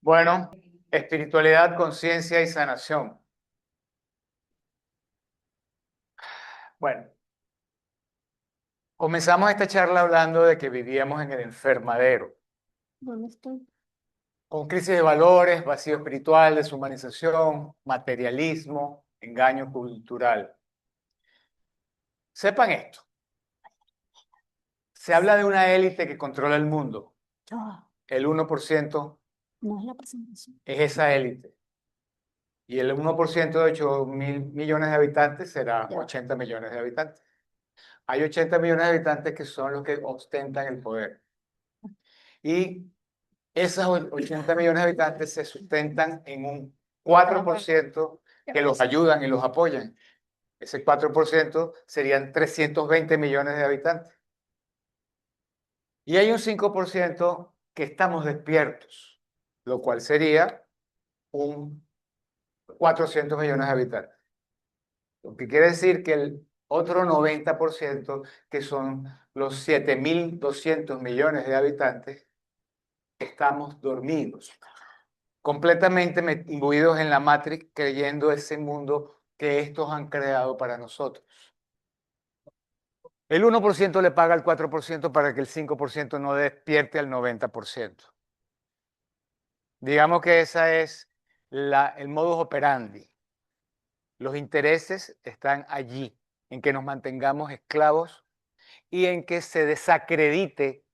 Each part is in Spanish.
Bueno, espiritualidad, conciencia y sanación. Bueno, comenzamos esta charla hablando de que vivíamos en el enfermadero, ¿Dónde estoy? con crisis de valores, vacío espiritual, deshumanización, materialismo, engaño cultural. Sepan esto, se habla de una élite que controla el mundo. Ah, El 1% no es la presentación. es esa élite. Y el 1% de 8.000 millones de habitantes será Ya. 80 millones de habitantes. Hay 80 millones de habitantes que son los que ostentan el poder. Y esos 80 millones de habitantes se sustentan en un 4% que los ayudan y los apoyan. Ese 4% serían 320 millones de habitantes. Y hay un 5% que estamos despiertos, lo cual sería un 400 millones de habitantes. Lo que quiere decir que el otro 90%, que son los 7.200 millones de habitantes, estamos dormidos, completamente imbuidos en la Matrix, creyendo ese mundo que estos han creado para nosotros. El 1% le paga al 4% para que el 5% no despierte al 90%. Digamos que esa es el modus operandi. Los intereses están allí, en que nos mantengamos esclavos y en que se desacredite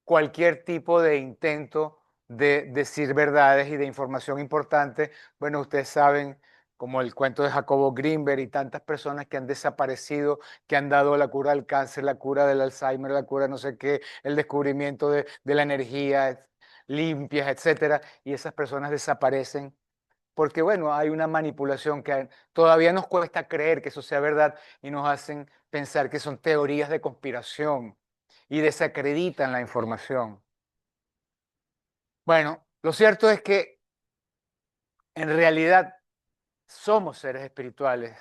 cualquier tipo de intento de decir verdades y de información importante. Bueno, ustedes saben, como el cuento de Jacobo Greenberg y tantas personas que han desaparecido, que han dado la cura al cáncer, la cura del Alzheimer, la cura no sé qué, el descubrimiento de la energía limpias, etcétera, y esas personas desaparecen porque, bueno, hay una manipulación que todavía nos cuesta creer que eso sea verdad y nos hacen pensar que son teorías de conspiración y desacreditan la información. Bueno, lo cierto es que en realidad somos seres espirituales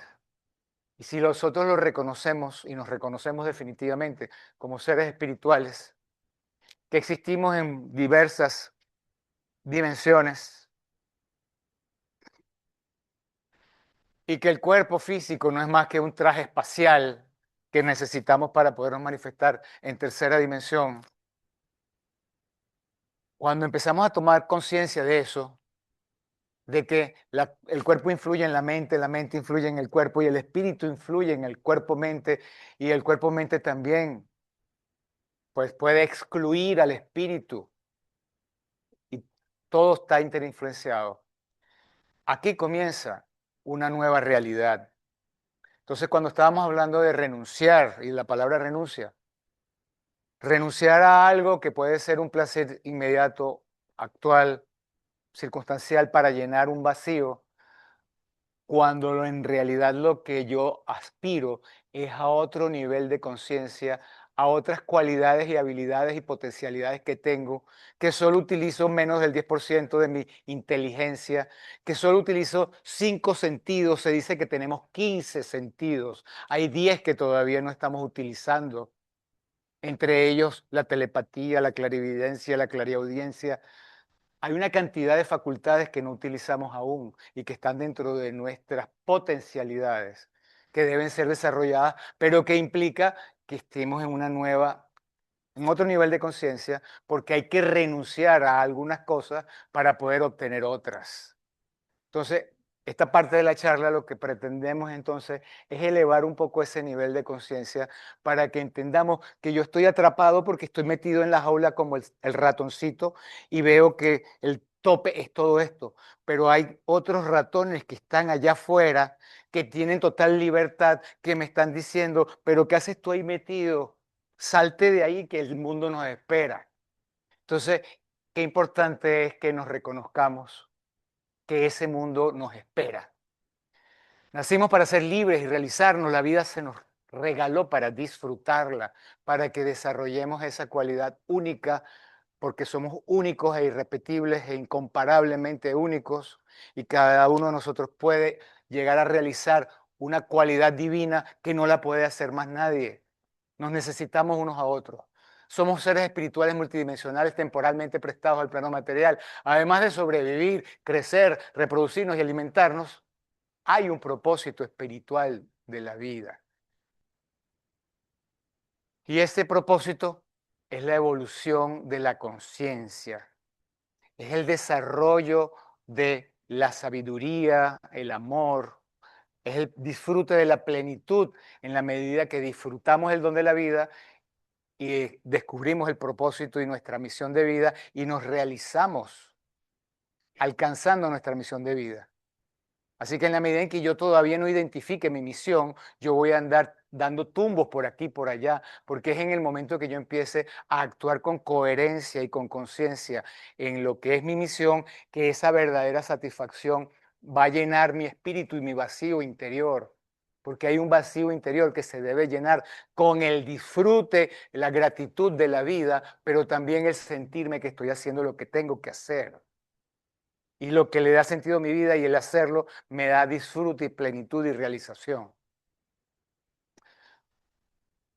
y si nosotros lo reconocemos y nos reconocemos definitivamente como seres espirituales, que existimos en diversas dimensiones y que el cuerpo físico no es más que un traje espacial que necesitamos para podernos manifestar en tercera dimensión. Cuando empezamos a tomar conciencia de eso, de que el cuerpo influye en la mente influye en el cuerpo y el espíritu influye en el cuerpo-mente y el cuerpo-mente también, pues puede excluir al espíritu y todo está interinfluenciado. Aquí comienza una nueva realidad. Entonces, cuando estábamos hablando de renunciar y la palabra renuncia, renunciar a algo que puede ser un placer inmediato, actual, circunstancial para llenar un vacío, cuando en realidad lo que yo aspiro es a otro nivel de conciencia, a otras cualidades y habilidades y potencialidades que tengo, que solo utilizo menos del 10% de mi inteligencia, que solo utilizo 5 sentidos, se dice que tenemos 15 sentidos, hay 10 que todavía no estamos utilizando, entre ellos la telepatía, la clarividencia, la clariaudiencia. Hay una cantidad de facultades que no utilizamos aún y que están dentro de nuestras potencialidades, que deben ser desarrolladas, pero que implica que estemos en otro nivel de conciencia, porque hay que renunciar a algunas cosas para poder obtener otras. Entonces, esta parte de la charla lo que pretendemos entonces es elevar un poco ese nivel de conciencia para que entendamos que yo estoy atrapado porque estoy metido en la jaula como el ratoncito y veo que el tope es todo esto, pero hay otros ratones que están allá afuera, que tienen total libertad, que me están diciendo, pero ¿qué haces tú ahí metido? Salte de ahí que el mundo nos espera. Entonces, qué importante es que nos reconozcamos que ese mundo nos espera. Nacimos para ser libres y realizarnos, la vida se nos regaló para disfrutarla, para que desarrollemos esa cualidad única, porque somos únicos e irrepetibles e incomparablemente únicos, y cada uno de nosotros puede llegar a realizar una cualidad divina que no la puede hacer más nadie. Nos necesitamos unos a otros. Somos seres espirituales multidimensionales temporalmente prestados al plano material. Además de sobrevivir, crecer, reproducirnos y alimentarnos, hay un propósito espiritual de la vida. Y ese propósito es la evolución de la conciencia, es el desarrollo de la sabiduría, el amor, es el disfrute de la plenitud en la medida que disfrutamos el don de la vida y descubrimos el propósito y nuestra misión de vida y nos realizamos alcanzando nuestra misión de vida. Así que en la medida en que yo todavía no identifique mi misión, yo voy a andar dando tumbos por aquí, por allá, porque es en el momento que yo empiece a actuar con coherencia y con conciencia en lo que es mi misión, que esa verdadera satisfacción va a llenar mi espíritu y mi vacío interior. Porque hay un vacío interior que se debe llenar con el disfrute, la gratitud de la vida, pero también el sentirme que estoy haciendo lo que tengo que hacer. Y lo que le da sentido a mi vida y el hacerlo me da disfrute y plenitud y realización.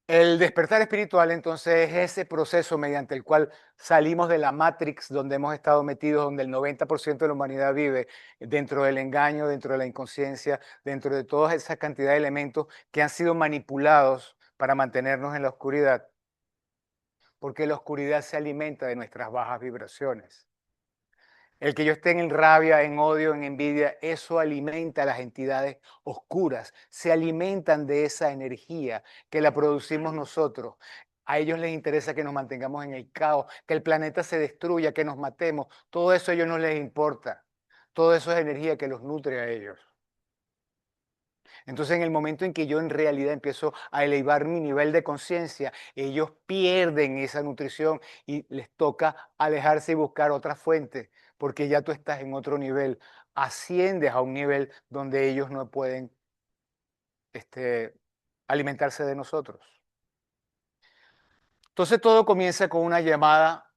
El despertar espiritual, entonces, es ese proceso mediante el cual salimos de la Matrix donde hemos estado metidos, donde el 90% de la humanidad vive, dentro del engaño, dentro de la inconsciencia, dentro de toda esa cantidad de elementos que han sido manipulados para mantenernos en la oscuridad, porque la oscuridad se alimenta de nuestras bajas vibraciones. El que yo esté en rabia, en odio, en envidia, eso alimenta a las entidades oscuras. Se alimentan de esa energía que la producimos nosotros. A ellos les interesa que nos mantengamos en el caos, que el planeta se destruya, que nos matemos. Todo eso a ellos no les importa. Todo eso es energía que los nutre a ellos. Entonces, en el momento en que yo en realidad empiezo a elevar mi nivel de conciencia, ellos pierden esa nutrición y les toca alejarse y buscar otra fuente, porque ya tú estás en otro nivel, asciendes a un nivel donde ellos no pueden alimentarse de nosotros. Entonces, todo comienza con una llamada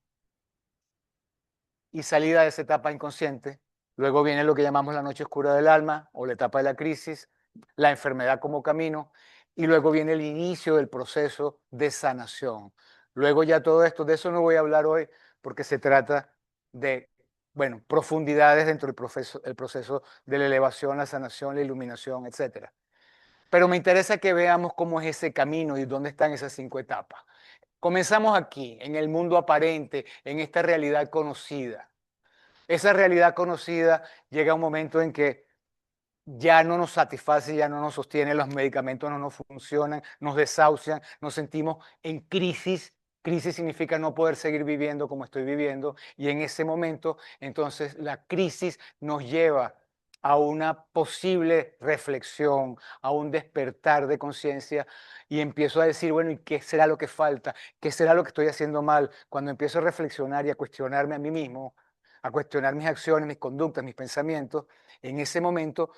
y salida de esa etapa inconsciente. Luego viene lo que llamamos la noche oscura del alma o la etapa de la crisis, la enfermedad como camino, y luego viene el inicio del proceso de sanación. Luego ya todo esto, de eso no voy a hablar hoy porque se trata de, bueno, profundidades dentro del proceso de la elevación, la sanación, la iluminación, etc. Pero me interesa que veamos cómo es ese camino y dónde están esas 5 etapas. Comenzamos aquí, en el mundo aparente, en esta realidad conocida. Esa realidad conocida llega un momento en que ya no nos satisface, ya no nos sostiene, los medicamentos no nos funcionan, nos desahucian, nos sentimos en crisis. Crisis significa no poder seguir viviendo como estoy viviendo y en ese momento, entonces, la crisis nos lleva a una posible reflexión, a un despertar de conciencia y empiezo a decir, bueno, ¿y qué será lo que falta? ¿Qué será lo que estoy haciendo mal? Cuando empiezo a reflexionar y a cuestionarme a mí mismo, a cuestionar mis acciones, mis conductas, mis pensamientos, en ese momento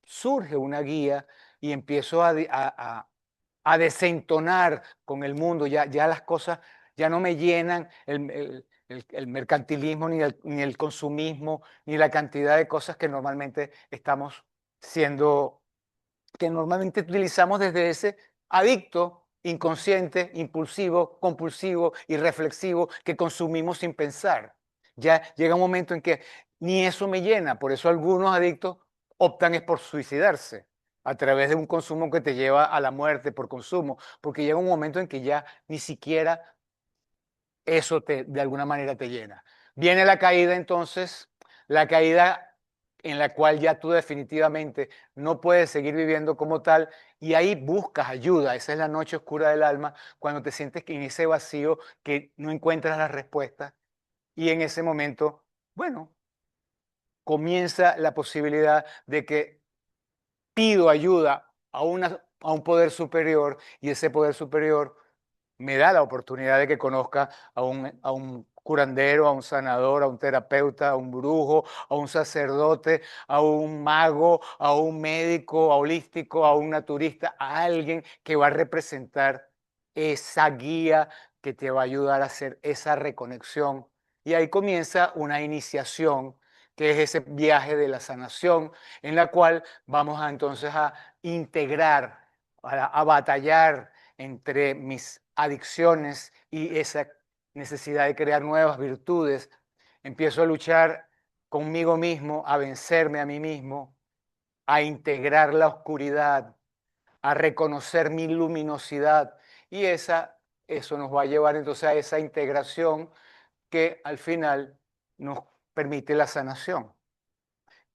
surge una guía y empiezo a desentonar con el mundo. Ya las cosas ya no me llenan el mercantilismo, ni el consumismo, ni la cantidad de cosas que normalmente estamos siendo, que normalmente utilizamos desde ese adicto, inconsciente, impulsivo, compulsivo y reflexivo que consumimos sin pensar. Ya llega un momento en que ni eso me llena, por eso algunos adictos optan es por suicidarse a través de un consumo que te lleva a la muerte por consumo, porque llega un momento en que ya ni siquiera eso de alguna manera te llena. Viene la caída entonces, la caída en la cual ya tú definitivamente no puedes seguir viviendo como tal y ahí buscas ayuda. Esa es la noche oscura del alma, cuando te sientes que en ese vacío que no encuentras las respuestas y en ese momento, bueno, comienza la posibilidad de que pido ayuda a un poder superior y ese poder superior me da la oportunidad de que conozca a un curandero, a un sanador, a un terapeuta, a un brujo, a un sacerdote, a un mago, a un médico, a holístico, a un naturista, a alguien que va a representar esa guía que te va a ayudar a hacer esa reconexión. Y ahí comienza una iniciación, que es ese viaje de la sanación, en la cual vamos a entonces a integrar, a batallar entre mis adicciones y esa necesidad de crear nuevas virtudes. Empiezo a luchar conmigo mismo, a vencerme a mí mismo, a integrar la oscuridad, a reconocer mi luminosidad. Y eso nos va a llevar entonces a esa integración que al final nos permite la sanación.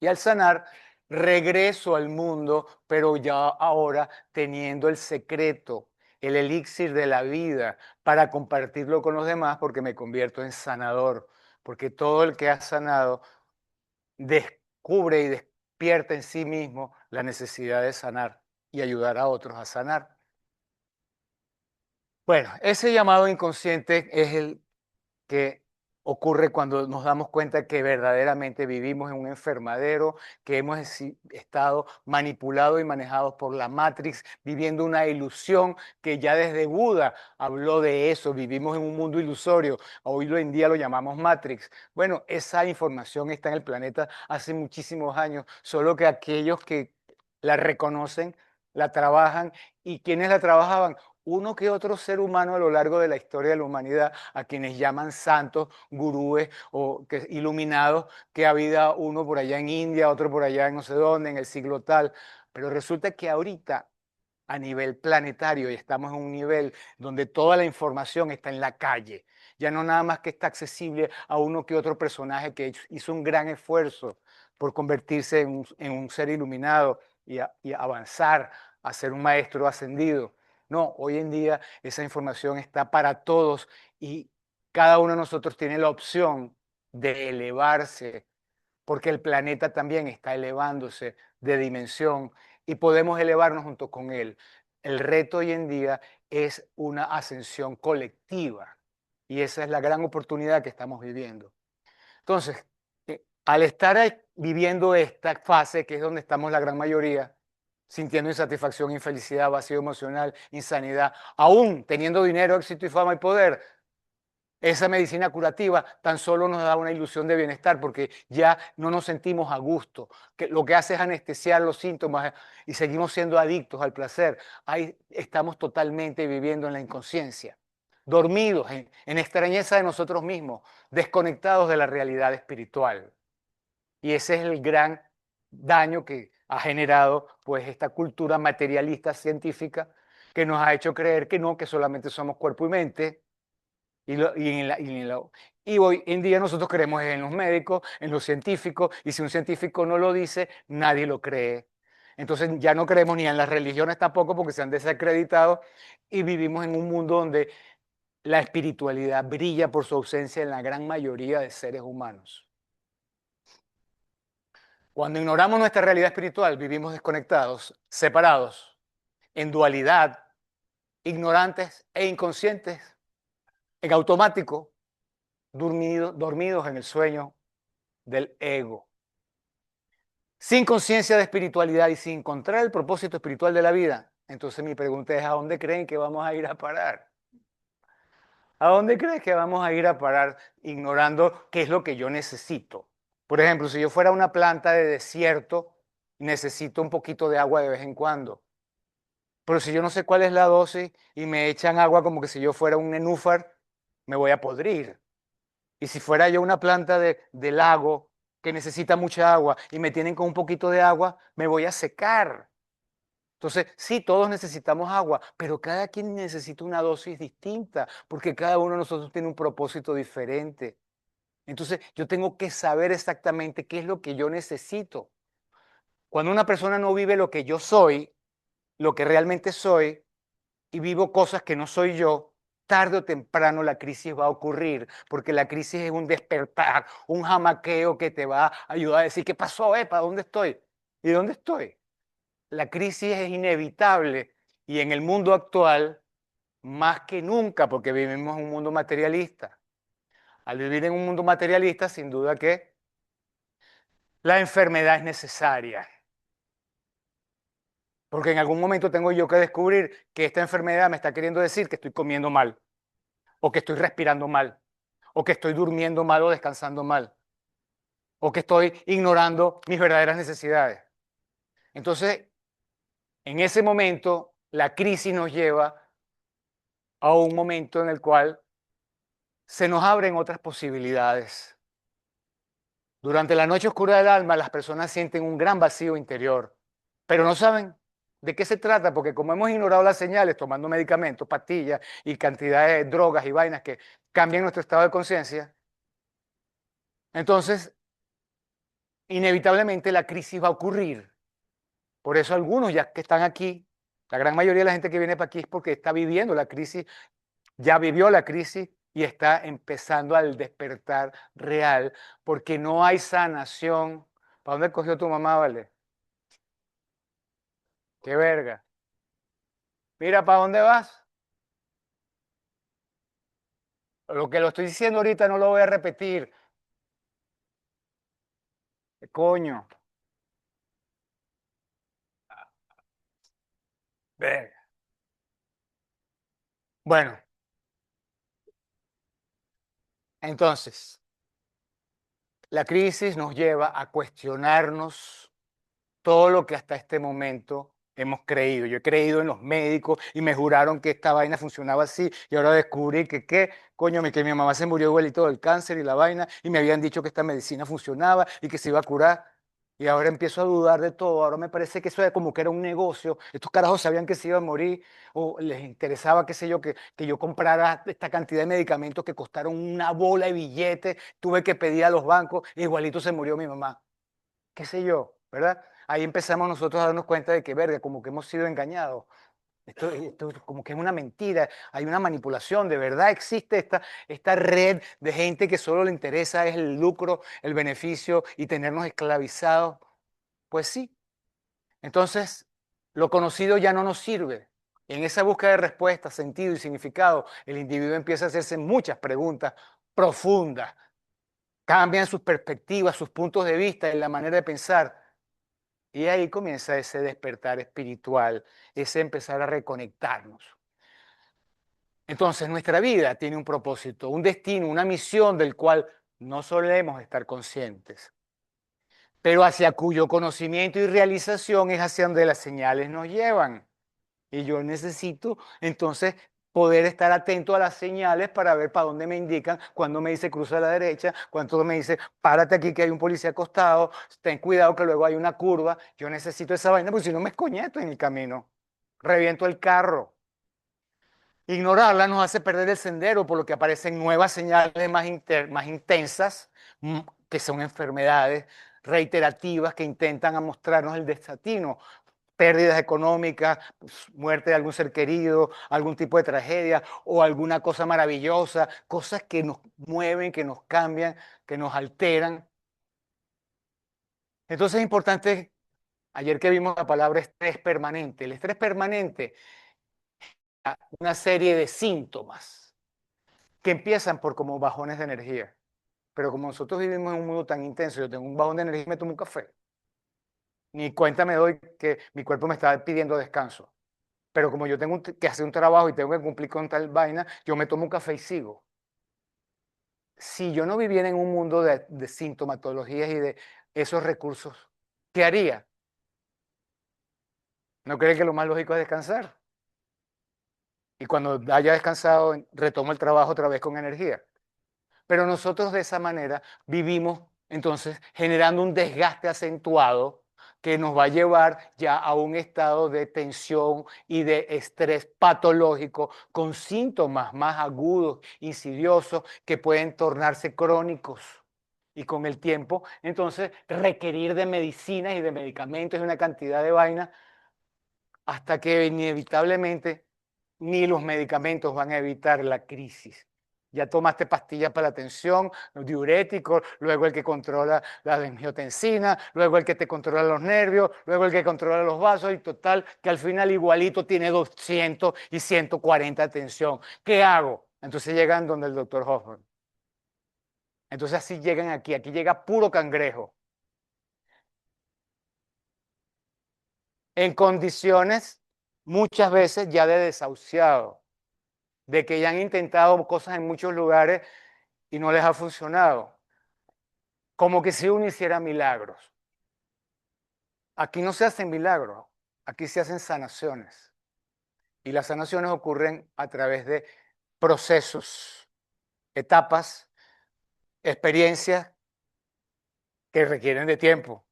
Y al sanar, regreso al mundo, pero ya ahora teniendo el secreto, el elixir de la vida, para compartirlo con los demás, porque me convierto en sanador. Porque todo el que ha sanado descubre y despierta en sí mismo la necesidad de sanar y ayudar a otros a sanar. Bueno, ese llamado inconsciente es el que ocurre cuando nos damos cuenta que verdaderamente vivimos en un enfermadero, que hemos estado manipulados y manejados por la Matrix, viviendo una ilusión que ya desde Buda habló de eso, vivimos en un mundo ilusorio, hoy en día lo llamamos Matrix. Bueno, esa información está en el planeta hace muchísimos años, solo que aquellos que la reconocen, la trabajan, y quienes la trabajaban, uno que otro ser humano a lo largo de la historia de la humanidad, a quienes llaman santos, gurúes o iluminados, que había uno por allá en India, otro por allá en no sé dónde, en el siglo tal. Pero resulta que ahorita, a nivel planetario, y estamos en un nivel donde toda la información está en la calle, ya no nada más que está accesible a uno que otro personaje que hizo un gran esfuerzo por convertirse en un ser iluminado y avanzar a ser un maestro ascendido. No, hoy en día esa información está para todos y cada uno de nosotros tiene la opción de elevarse, porque el planeta también está elevándose de dimensión y podemos elevarnos junto con él. El reto hoy en día es una ascensión colectiva y esa es la gran oportunidad que estamos viviendo. Entonces, al estar viviendo esta fase, que es donde estamos la gran mayoría, sintiendo insatisfacción, infelicidad, vacío emocional, insanidad, aún teniendo dinero, éxito y fama y poder, esa medicina curativa tan solo nos da una ilusión de bienestar porque ya no nos sentimos a gusto, que lo que hace es anestesiar los síntomas y seguimos siendo adictos al placer. Ahí estamos totalmente viviendo en la inconsciencia, dormidos en extrañeza de nosotros mismos, desconectados de la realidad espiritual. Y ese es el gran daño que ha generado pues esta cultura materialista científica que nos ha hecho creer que no, que solamente somos cuerpo y mente. Y hoy en día nosotros creemos en los médicos, en los científicos, y si un científico no lo dice, nadie lo cree. Entonces ya no creemos ni en las religiones tampoco porque se han desacreditado y vivimos en un mundo donde la espiritualidad brilla por su ausencia en la gran mayoría de seres humanos. Cuando ignoramos nuestra realidad espiritual, vivimos desconectados, separados, en dualidad, ignorantes e inconscientes, en automático, dormidos en el sueño del ego, sin conciencia de espiritualidad y sin encontrar el propósito espiritual de la vida. Entonces mi pregunta es, ¿a dónde creen que vamos a ir a parar? ¿A dónde crees que vamos a ir a parar ignorando qué es lo que yo necesito? Por ejemplo, si yo fuera una planta de desierto, necesito un poquito de agua de vez en cuando. Pero si yo no sé cuál es la dosis y me echan agua como que si yo fuera un nenúfar, me voy a podrir. Y si fuera yo una planta de lago que necesita mucha agua y me tienen con un poquito de agua, me voy a secar. Entonces, sí, todos necesitamos agua, pero cada quien necesita una dosis distinta, porque cada uno de nosotros tiene un propósito diferente. Entonces, yo tengo que saber exactamente qué es lo que yo necesito. Cuando una persona no vive lo que yo soy, lo que realmente soy, y vivo cosas que no soy yo, tarde o temprano la crisis va a ocurrir, porque la crisis es un despertar, un jamaqueo que te va a ayudar a decir, ¿qué pasó, ¿Para dónde estoy? ¿Y dónde estoy? La crisis es inevitable y en el mundo actual, más que nunca, porque vivimos en un mundo materialista. Al vivir en un mundo materialista, sin duda que la enfermedad es necesaria, porque en algún momento tengo yo que descubrir que esta enfermedad me está queriendo decir que estoy comiendo mal, o que estoy respirando mal, o que estoy durmiendo mal o descansando mal, o que estoy ignorando mis verdaderas necesidades. Entonces, en ese momento, la crisis nos lleva a un momento en el cual se nos abren otras posibilidades. Durante la noche oscura del alma, las personas sienten un gran vacío interior, pero no saben de qué se trata, porque como hemos ignorado las señales, tomando medicamentos, pastillas y cantidades de drogas y vainas que cambian nuestro estado de conciencia, entonces inevitablemente la crisis va a ocurrir. Por eso algunos ya que están aquí, la gran mayoría de la gente que viene para aquí es porque está viviendo la crisis, ya vivió la crisis y está empezando al despertar real, porque no hay sanación. ¿Para dónde cogió tu mamá, vale? Qué verga. Mira, ¿para dónde vas? Lo que lo estoy diciendo ahorita no lo voy a repetir. Coño. Verga. Bueno, entonces, la crisis nos lleva a cuestionarnos todo lo que hasta este momento hemos creído. Yo he creído en los médicos y me juraron que esta vaina funcionaba así y ahora descubrí que qué, coño, que mi mamá se murió igualito del cáncer y la vaina y me habían dicho que esta medicina funcionaba y que se iba a curar. Y ahora empiezo a dudar de todo. Ahora me parece que eso era como que era un negocio. Estos carajos sabían que se iba a morir o les interesaba, qué sé yo, que yo comprara esta cantidad de medicamentos que costaron una bola de billetes. Tuve que pedir a los bancos, e igualito se murió mi mamá, qué sé yo, ¿verdad? Ahí empezamos nosotros a darnos cuenta de que, verga, como que hemos sido engañados. Esto como que es una mentira, hay una manipulación, de verdad existe esta red de gente que solo le interesa es el lucro, el beneficio y tenernos esclavizados. Pues sí, entonces lo conocido ya no nos sirve. En esa búsqueda de respuesta, sentido y significado, el individuo empieza a hacerse muchas preguntas profundas, cambian sus perspectivas, sus puntos de vista y la manera de pensar. Y ahí comienza ese despertar espiritual, ese empezar a reconectarnos. Entonces nuestra vida tiene un propósito, un destino, una misión del cual no solemos estar conscientes, pero hacia cuyo conocimiento y realización es hacia donde las señales nos llevan. Y yo necesito entonces poder estar atento a las señales para ver para dónde me indican, cuando me dice cruza a la derecha, cuando me dice párate aquí que hay un policía acostado, ten cuidado que luego hay una curva. Yo necesito esa vaina porque si no me escoñeto en el camino, reviento el carro. Ignorarla nos hace perder el sendero, por lo que aparecen nuevas señales más intensas, que son enfermedades reiterativas que intentan mostrarnos el destino, pérdidas económicas, muerte de algún ser querido, algún tipo de tragedia o alguna cosa maravillosa, cosas que nos mueven, que nos cambian, que nos alteran. Entonces es importante, ayer que vimos la palabra estrés permanente, el estrés permanente, una serie de síntomas que empiezan por como bajones de energía. Pero como nosotros vivimos en un mundo tan intenso, yo tengo un bajón de energía y me tomo un café. Ni cuenta me doy que mi cuerpo me está pidiendo descanso. Pero como yo tengo que hacer un trabajo y tengo que cumplir con tal vaina, yo me tomo un café y sigo. Si yo no viviera en un mundo de sintomatologías y de esos recursos, ¿qué haría? ¿No cree que lo más lógico es descansar? Y cuando haya descansado, retomo el trabajo otra vez con energía. Pero nosotros de esa manera vivimos entonces generando un desgaste acentuado que nos va a llevar ya a un estado de tensión y de estrés patológico con síntomas más agudos, insidiosos, que pueden tornarse crónicos. Y con el tiempo, entonces, requerir de medicinas y de medicamentos y una cantidad de vainas hasta que inevitablemente ni los medicamentos van a evitar la crisis. Ya tomaste pastillas para la tensión, diuréticos, luego el que controla la angiotensina, luego el que te controla los nervios, luego el que controla los vasos y total que al final igualito tiene 200 y 140 de tensión. ¿Qué hago? Entonces llegan donde el doctor Hoffman. Entonces así llegan aquí, aquí llega puro cangrejo, en condiciones muchas veces ya de desahuciado, de que ya han intentado cosas en muchos lugares y no les ha funcionado. Como que si uno hiciera milagros. Aquí no se hacen milagros, aquí se hacen sanaciones. Y las sanaciones ocurren a través de procesos, etapas, experiencias que requieren de tiempo.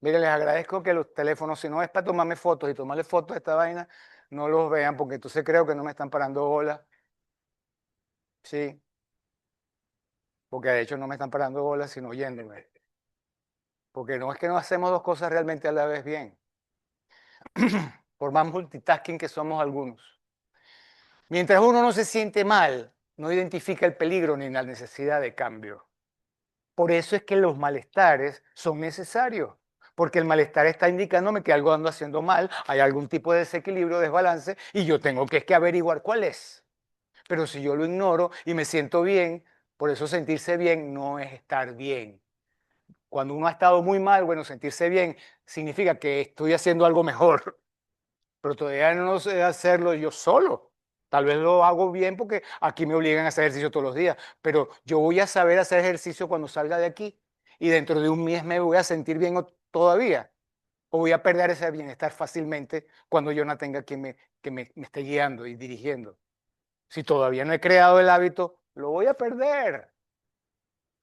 Miren, les agradezco que los teléfonos, si no es para tomarme fotos y tomarle fotos a esta vaina, no los vean, porque entonces creo que no me están parando bola. Sí, porque de hecho no me están parando bola, sino oyéndome. Porque no es que no hacemos dos cosas realmente a la vez bien, por más multitasking que somos algunos. Mientras uno no se siente mal, no identifica el peligro ni la necesidad de cambio. Por eso es que los malestares son necesarios, porque el malestar está indicándome que algo ando haciendo mal, hay algún tipo de desequilibrio, desbalance, y yo tengo que averiguar cuál es. Pero si yo lo ignoro y me siento bien, por eso sentirse bien no es estar bien. Cuando uno ha estado muy mal, bueno, sentirse bien significa que estoy haciendo algo mejor, pero todavía no sé hacerlo yo solo. Tal vez lo hago bien porque aquí me obligan a hacer ejercicio todos los días, pero yo voy a saber hacer ejercicio cuando salga de aquí y dentro de un mes me voy a sentir bien todavía. O voy a perder ese bienestar fácilmente cuando yo no tenga quien me esté guiando y dirigiendo. Si todavía no he creado el hábito, lo voy a perder.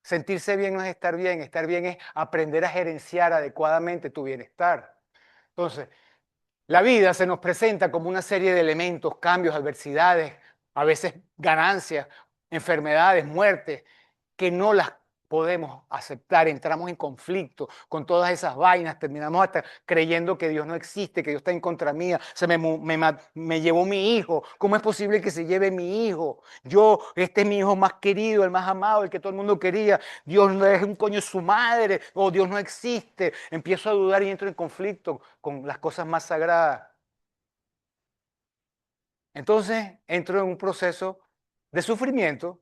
Sentirse bien no es estar bien es aprender a gerenciar adecuadamente tu bienestar. Entonces, la vida se nos presenta como una serie de elementos, cambios, adversidades, a veces ganancias, enfermedades, muertes, que no las podemos aceptar, entramos en conflicto con todas esas vainas, terminamos hasta creyendo que Dios no existe, que Dios está en contra mía, me llevó mi hijo, ¿cómo es posible que se lleve mi hijo? Yo, este es mi hijo más querido, el más amado, el que todo el mundo quería, Dios no es un coño de su madre, o Dios no existe, empiezo a dudar y entro en conflicto con las cosas más sagradas. Entonces entro en un proceso de sufrimiento,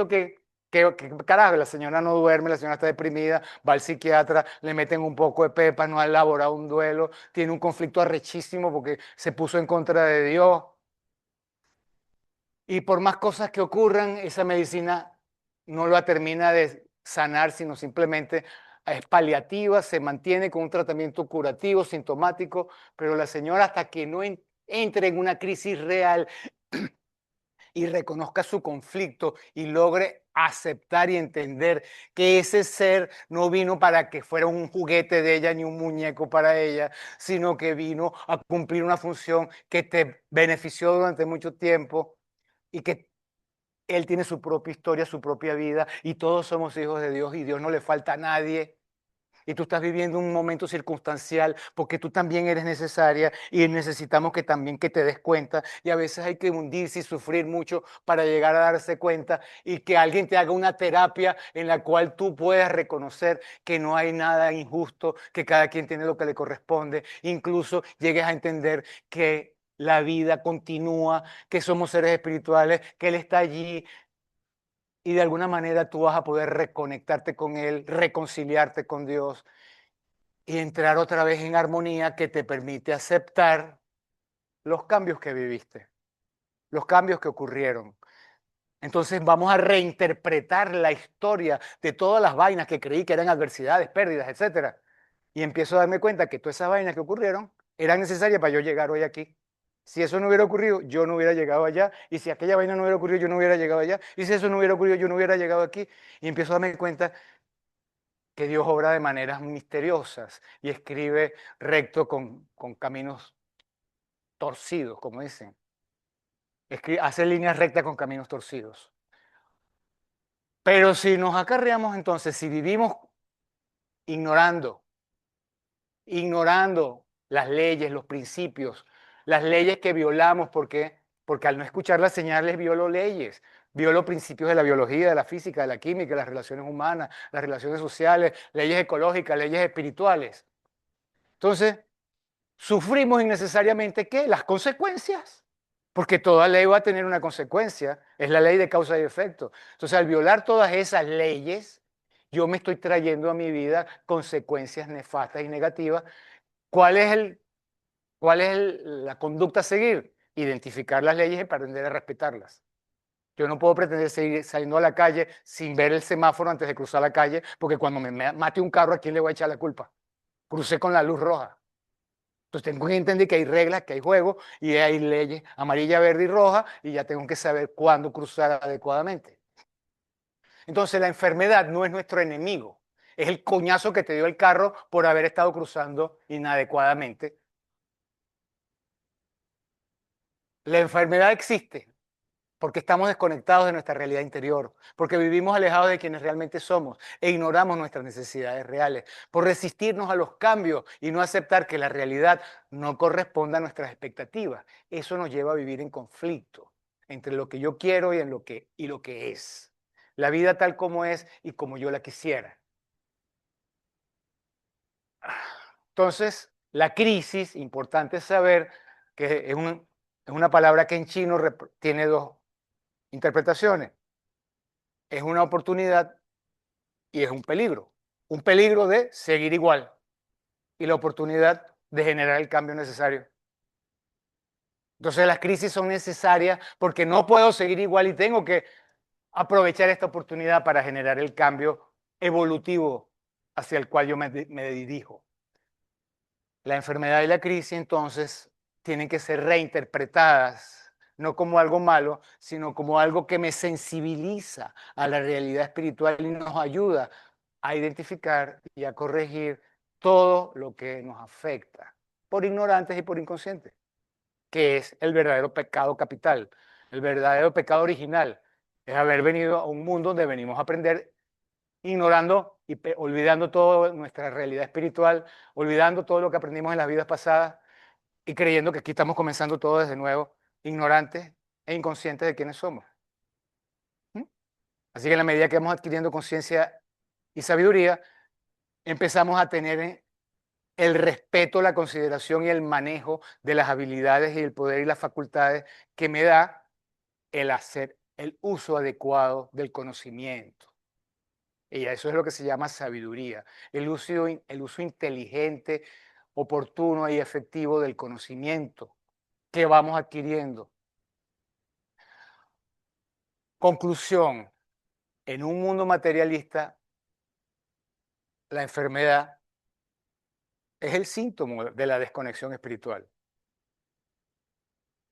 que carajo, la señora no duerme, la señora está deprimida, va al psiquiatra, le meten un poco de pepa, no ha elaborado un duelo, tiene un conflicto arrechísimo porque se puso en contra de Dios. Y por más cosas que ocurran, esa medicina no lo termina de sanar, sino simplemente es paliativa, se mantiene con un tratamiento curativo, sintomático, pero la señora hasta que no entre en una crisis real y reconozca su conflicto y logre aceptar y entender que ese ser no vino para que fuera un juguete de ella ni un muñeco para ella, sino que vino a cumplir una función que te benefició durante mucho tiempo y que él tiene su propia historia, su propia vida y todos somos hijos de Dios y Dios no le falta a nadie y tú estás viviendo un momento circunstancial porque tú también eres necesaria y necesitamos que también que te des cuenta y a veces hay que hundirse y sufrir mucho para llegar a darse cuenta y que alguien te haga una terapia en la cual tú puedas reconocer que no hay nada injusto, que cada quien tiene lo que le corresponde, incluso llegues a entender que la vida continúa, que somos seres espirituales, que Él está allí, y de alguna manera tú vas a poder reconectarte con Él, reconciliarte con Dios y entrar otra vez en armonía que te permite aceptar los cambios que viviste, los cambios que ocurrieron. Entonces vamos a reinterpretar la historia de todas las vainas que creí que eran adversidades, pérdidas, etcétera. Y empiezo a darme cuenta que todas esas vainas que ocurrieron eran necesarias para yo llegar hoy aquí. Si eso no hubiera ocurrido, yo no hubiera llegado allá. Y si aquella vaina no hubiera ocurrido, yo no hubiera llegado allá. Y si eso no hubiera ocurrido, yo no hubiera llegado aquí. Y empiezo a darme cuenta que Dios obra de maneras misteriosas y escribe recto con caminos torcidos, como dicen. Hace líneas rectas con caminos torcidos. Pero si nos acarreamos entonces, si vivimos ignorando, ignorando las leyes, los principios, las leyes que violamos, porque al no escuchar las señales violo leyes, violo principios de la biología, de la física, de la química, de las relaciones humanas, las relaciones sociales, leyes ecológicas, leyes espirituales. Entonces, sufrimos innecesariamente ¿qué? Las consecuencias. Porque toda ley va a tener una consecuencia. Es la ley de causa y efecto. Entonces, al violar todas esas leyes, yo me estoy trayendo a mi vida consecuencias nefastas y negativas. ¿Cuál es la conducta a seguir? Identificar las leyes y aprender a respetarlas. Yo no puedo pretender seguir saliendo a la calle sin ver el semáforo antes de cruzar la calle, porque cuando me mate un carro, ¿a quién le voy a echar la culpa? Crucé con la luz roja. Entonces tengo que entender que hay reglas, que hay juegos y hay leyes amarilla, verde y roja y ya tengo que saber cuándo cruzar adecuadamente. Entonces la enfermedad no es nuestro enemigo, es el coñazo que te dio el carro por haber estado cruzando inadecuadamente. La enfermedad existe porque estamos desconectados de nuestra realidad interior, porque vivimos alejados de quienes realmente somos e ignoramos nuestras necesidades reales, por resistirnos a los cambios y no aceptar que la realidad no corresponda a nuestras expectativas. Eso nos lleva a vivir en conflicto entre lo que yo quiero y lo que es. La vida tal como es y como yo la quisiera. Entonces, la crisis, importante saber que es una palabra que en chino tiene dos interpretaciones. Es una oportunidad y es un peligro. Un peligro de seguir igual y la oportunidad de generar el cambio necesario. Entonces las crisis son necesarias porque no puedo seguir igual y tengo que aprovechar esta oportunidad para generar el cambio evolutivo hacia el cual yo me dirijo. La enfermedad y la crisis entonces tienen que ser reinterpretadas, no como algo malo, sino como algo que me sensibiliza a la realidad espiritual y nos ayuda a identificar y a corregir todo lo que nos afecta, por ignorantes y por inconscientes, que es el verdadero pecado capital, el verdadero pecado original, es haber venido a un mundo donde venimos a aprender ignorando y olvidando toda nuestra realidad espiritual, olvidando todo lo que aprendimos en las vidas pasadas y creyendo que aquí estamos comenzando todo desde nuevo, ignorantes e inconscientes de quiénes somos. ¿Mm? Así que en la medida que vamos adquiriendo conciencia y sabiduría, empezamos a tener el respeto, la consideración y el manejo de las habilidades y el poder y las facultades que me da el hacer el uso adecuado del conocimiento. Y eso es lo que se llama sabiduría, el uso inteligente, oportuno y efectivo del conocimiento que vamos adquiriendo. Conclusión, en un mundo materialista, la enfermedad es el síntoma de la desconexión espiritual.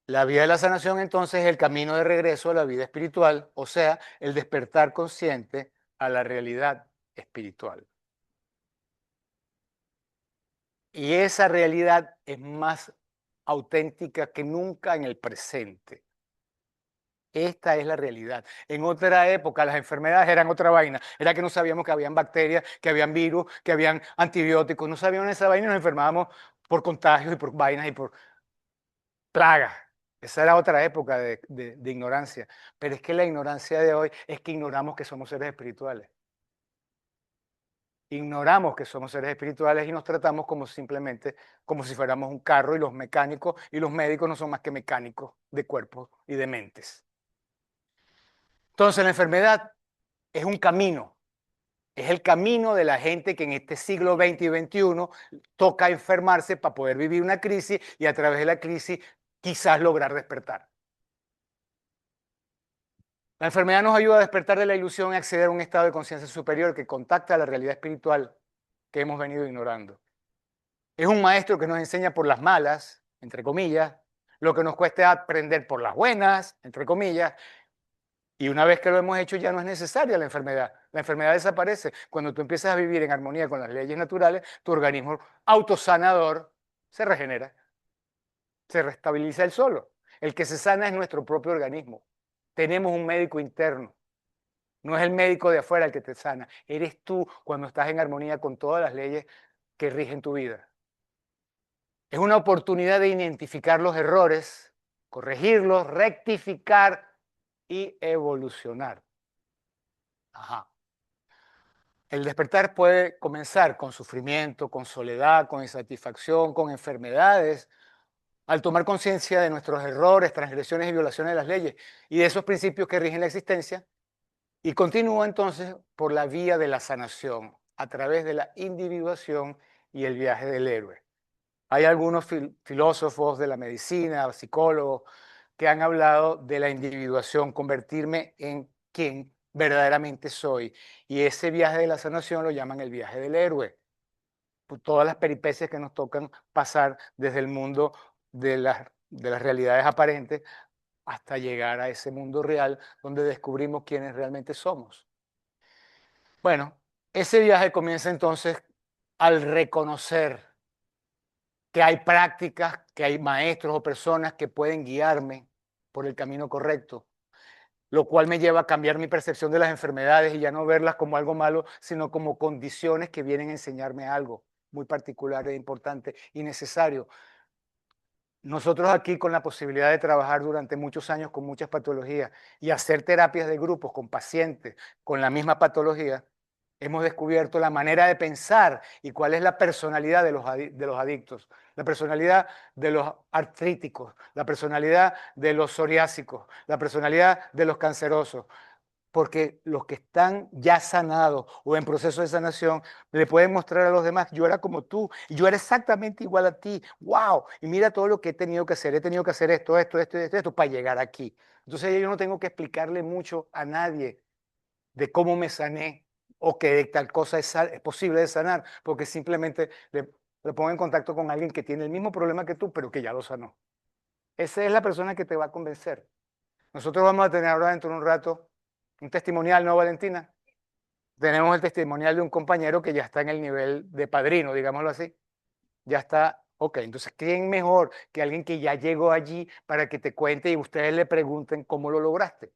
La vía de la sanación entonces es el camino de regreso a la vida espiritual, o sea, el despertar consciente a la realidad espiritual. Y esa realidad es más auténtica que nunca en el presente. Esta es la realidad. En otra época las enfermedades eran otra vaina. Era que no sabíamos que habían bacterias, que habían virus, que habían antibióticos. No sabíamos esa vaina y nos enfermábamos por contagios y por vainas y por plagas. Esa era otra época de ignorancia. Pero es que la ignorancia de hoy es que ignoramos que somos seres espirituales. Ignoramos que somos seres espirituales y nos tratamos como simplemente como si fuéramos un carro y los mecánicos y los médicos no son más que mecánicos de cuerpos y de mentes. Entonces la enfermedad es un camino, es el camino de la gente que en este siglo XX y XXI toca enfermarse para poder vivir una crisis y a través de la crisis quizás lograr despertar. La enfermedad nos ayuda a despertar de la ilusión y acceder a un estado de conciencia superior que contacta a la realidad espiritual que hemos venido ignorando. Es un maestro que nos enseña por las malas, entre comillas, lo que nos cuesta aprender por las buenas, entre comillas, y una vez que lo hemos hecho ya no es necesaria la enfermedad. La enfermedad desaparece. Cuando tú empiezas a vivir en armonía con las leyes naturales, tu organismo autosanador se regenera, se restabiliza él solo. El que se sana es nuestro propio organismo. Tenemos un médico interno. No es el médico de afuera el que te sana. Eres tú cuando estás en armonía con todas las leyes que rigen tu vida. Es una oportunidad de identificar los errores, corregirlos, rectificar y evolucionar. Ajá. El despertar puede comenzar con sufrimiento, con soledad, con insatisfacción, con enfermedades, al tomar conciencia de nuestros errores, transgresiones y violaciones de las leyes y de esos principios que rigen la existencia, y continúa entonces por la vía de la sanación, a través de la individuación y el viaje del héroe. Hay algunos filósofos de la medicina, psicólogos, que han hablado de la individuación, convertirme en quien verdaderamente soy. Y ese viaje de la sanación lo llaman el viaje del héroe. por todas las peripecias que nos tocan pasar desde el mundo de las realidades aparentes hasta llegar a ese mundo real donde descubrimos quiénes realmente somos. Bueno, ese viaje comienza entonces al reconocer que hay prácticas, que hay maestros o personas que pueden guiarme por el camino correcto, lo cual me lleva a cambiar mi percepción de las enfermedades y ya no verlas como algo malo, sino como condiciones que vienen a enseñarme algo muy particular e importante y necesario. Nosotros aquí con la posibilidad de trabajar durante muchos años con muchas patologías y hacer terapias de grupos con pacientes con la misma patología, hemos descubierto la manera de pensar y cuál es la personalidad de los adictos, la personalidad de los artríticos, la personalidad de los psoriásicos, la personalidad de los cancerosos, porque los que están ya sanados o en proceso de sanación le pueden mostrar a los demás, yo era como tú, y yo era exactamente igual a ti, wow, y mira todo lo que he tenido que hacer esto para llegar aquí. Entonces yo no tengo que explicarle mucho a nadie de cómo me sané o que tal cosa es posible de sanar, porque simplemente le pongo en contacto con alguien que tiene el mismo problema que tú, pero que ya lo sanó. Esa es la persona que te va a convencer. Nosotros vamos a tener ahora dentro de un rato un testimonial, ¿no, Valentina? Tenemos el testimonial de un compañero que ya está en el nivel de padrino, digámoslo así. Ya está, ok, entonces, ¿quién mejor que alguien que ya llegó allí para que te cuente y ustedes le pregunten cómo lo lograste?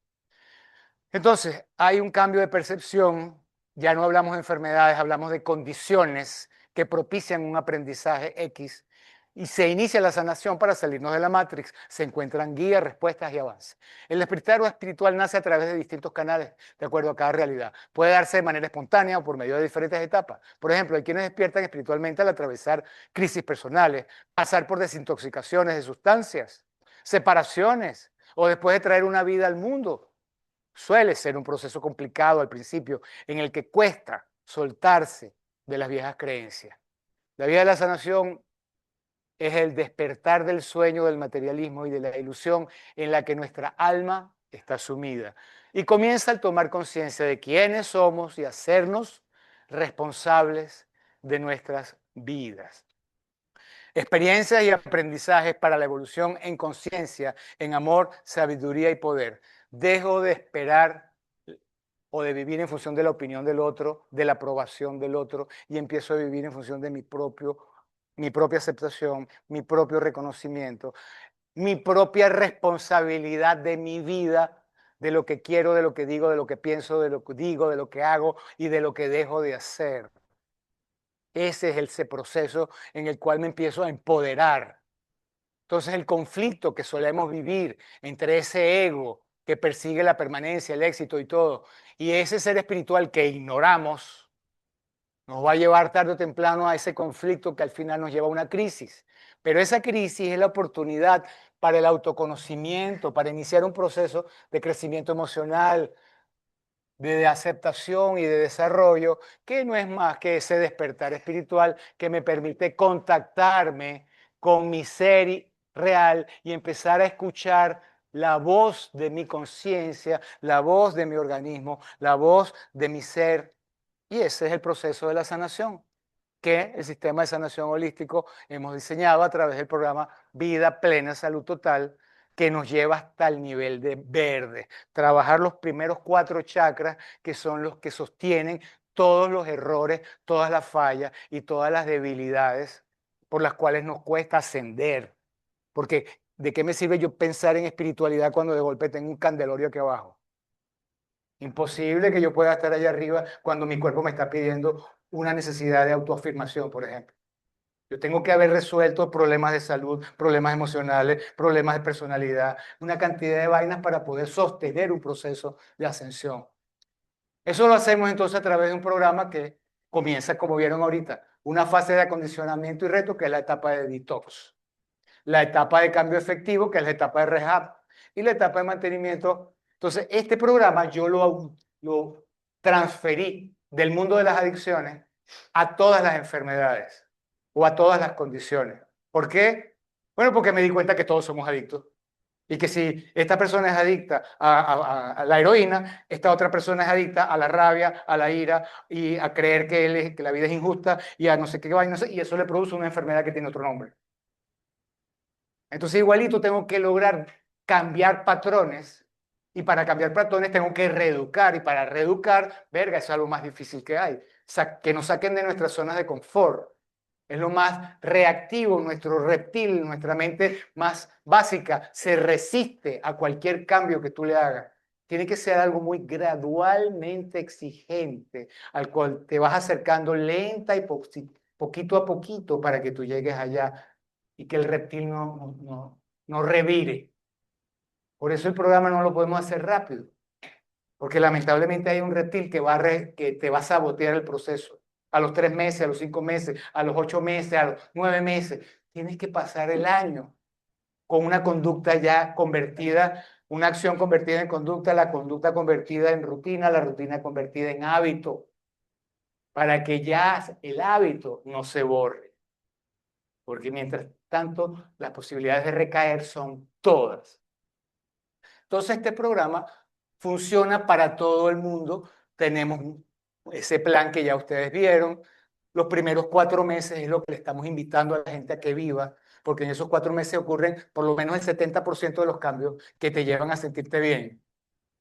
Entonces, hay un cambio de percepción, ya no hablamos de enfermedades, hablamos de condiciones que propician un aprendizaje X y se inicia la sanación para salirnos de la Matrix. Se encuentran guías, respuestas y avances. El despertar espiritual nace a través de distintos canales, de acuerdo a cada realidad. Puede darse de manera espontánea o por medio de diferentes etapas. Por ejemplo, hay quienes despiertan espiritualmente al atravesar crisis personales, pasar por desintoxicaciones de sustancias, separaciones o después de traer una vida al mundo. Suele ser un proceso complicado al principio en el que cuesta soltarse de las viejas creencias. La vía de la sanación es el despertar del sueño del materialismo y de la ilusión en la que nuestra alma está sumida. Y comienza al tomar conciencia de quiénes somos y hacernos responsables de nuestras vidas. Experiencias y aprendizajes para la evolución en conciencia, en amor, sabiduría y poder. Dejo de esperar o de vivir en función de la opinión del otro, de la aprobación del otro, y empiezo a vivir en función de mi propia aceptación, mi propio reconocimiento, mi propia responsabilidad de mi vida, de lo que quiero, de lo que digo, de lo que pienso, de lo que digo, de lo que hago y de lo que dejo de hacer. Ese es ese proceso en el cual me empiezo a empoderar. Entonces el conflicto que solemos vivir entre ese ego que persigue la permanencia, el éxito y todo, y ese ser espiritual que ignoramos, nos va a llevar tarde o temprano a ese conflicto que al final nos lleva a una crisis. Pero esa crisis es la oportunidad para el autoconocimiento, para iniciar un proceso de crecimiento emocional, de aceptación y de desarrollo, que no es más que ese despertar espiritual que me permite contactarme con mi ser real y empezar a escuchar la voz de mi conciencia, la voz de mi organismo, la voz de mi ser. Y ese es el proceso de la sanación que el sistema de sanación holístico hemos diseñado a través del programa Vida Plena Salud Total, que nos lleva hasta el nivel de verde. Trabajar los primeros 4 chakras, que son los que sostienen todos los errores, todas las fallas y todas las debilidades por las cuales nos cuesta ascender. Porque ¿de qué me sirve yo pensar en espiritualidad cuando de golpe tengo un candelabro aquí abajo? Imposible que yo pueda estar allá arriba cuando mi cuerpo me está pidiendo una necesidad de autoafirmación, por ejemplo. Yo tengo que haber resuelto problemas de salud, problemas emocionales, problemas de personalidad, una cantidad de vainas para poder sostener un proceso de ascensión. Eso lo hacemos entonces a través de un programa que comienza, como vieron ahorita, una fase de acondicionamiento y reto, que es la etapa de detox, la etapa de cambio efectivo, que es la etapa de rehab, y la etapa de mantenimiento. Entonces, este programa yo lo transferí del mundo de las adicciones a todas las enfermedades o a todas las condiciones. ¿Por qué? Bueno, porque me di cuenta que todos somos adictos Y que si esta persona es adicta a la heroína, esta otra persona es adicta a la rabia, a la ira y a creer que la vida es injusta y a no sé qué vaina, no sé, y eso le produce una enfermedad que tiene otro nombre. Entonces igualito tengo que lograr cambiar patrones y para cambiar patrones tengo que reeducar y para reeducar, verga, eso es algo más difícil que hay. Que nos saquen de nuestras zonas de confort. Es lo más reactivo, nuestro reptil, nuestra mente más básica, se resiste a cualquier cambio que tú le hagas. Tiene que ser algo muy gradualmente exigente, al cual te vas acercando lenta y poquito a poquito para que tú llegues allá y que el reptil no revire. Por eso el programa no lo podemos hacer rápido, porque lamentablemente hay un reptil que te va a sabotear el proceso. A los 3 meses, a los 5 meses, a los 8 meses, a los 9 meses. Tienes que pasar el año con una conducta ya convertida, una acción convertida en conducta, la conducta convertida en rutina, la rutina convertida en hábito, para que ya el hábito no se borre. Porque mientras tanto, las posibilidades de recaer son todas. Entonces, este programa funciona para todo el mundo. Tenemos ese plan que ya ustedes vieron. Los primeros 4 meses es lo que le estamos invitando a la gente a que viva, porque en esos 4 meses ocurren por lo menos el 70% de los cambios que te llevan a sentirte bien.